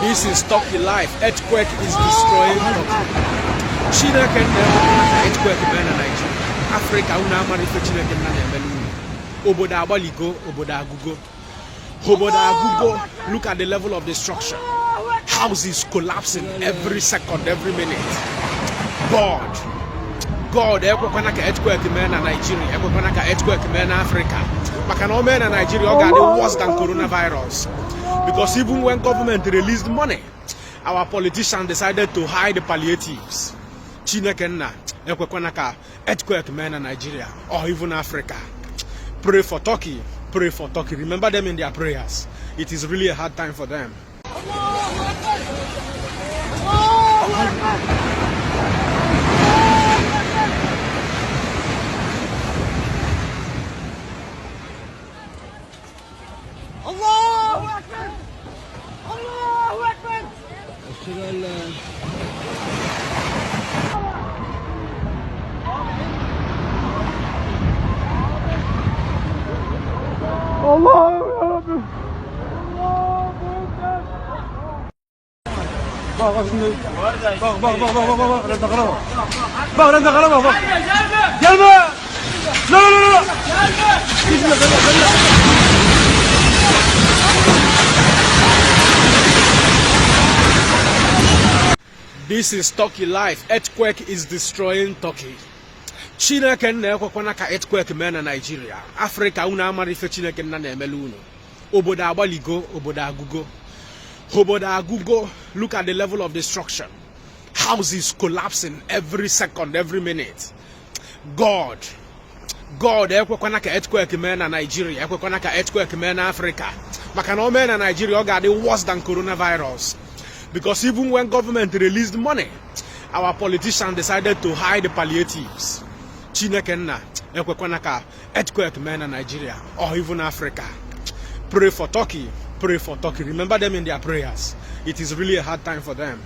This is Turkey life. Earthquake is destroying Turkey. China can never earthquake in Nigeria. Africa una marife China can never. Oboda abaligo, oboda agugo. Oboda agugo. Look at the level of destruction. Houses collapsing every second, every minute. God, earthquake in Nigeria. Earthquake in Africa. But can all men in Nigeria are worse than coronavirus? Because even when government released money, our politicians decided to hide the palliatives. China Kenna, earthquake men in Nigeria or even Africa. Pray for Turkey. Pray for Turkey. Remember them in their prayers. It is really a hard time for them. Allahu Akbar! Allahu Akbar! Allahu Akbar! Bak şimdi. Bak. Renda kalama. Bak renda kalama bak. Gelme. La. Gelme. This is Turkey life. Earthquake is destroying Turkey. China can never earthquake men in Nigeria. Africa una marife China can never meluno. Oboda abaligo, oboda agugo. Oboda agugo. Look at the level of destruction. Houses collapsing every second, every minute. God, earthquake men in Nigeria. Earthquake men in Africa. But can all men in Nigeria are worse than coronavirus? Because even when government released money, our politicians decided to hide the palliatives. China Kenna, earthquake men in Nigeria or even Africa. Pray for Turkey. Pray for Turkey. Remember them in their prayers. It is really a hard time for them.